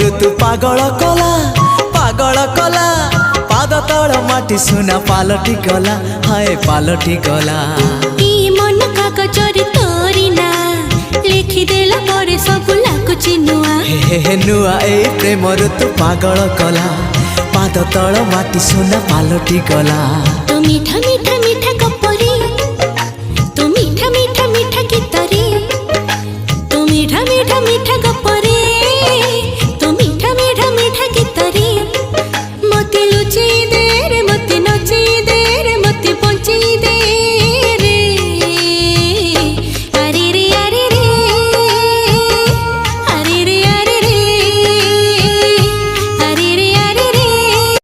ऋतु पागल कला पागल कला पाद तल माटी सुना पालटी गला हाय पालटी गला मन कागजरे तोरी ना लिखिदेला पर सब लाଗୁଛି नुआ हे नुआ ए प्रेम ऋतु पागल कला पाद तल माटी सुना पालटी गला तो मीठा मीठा मीठा गप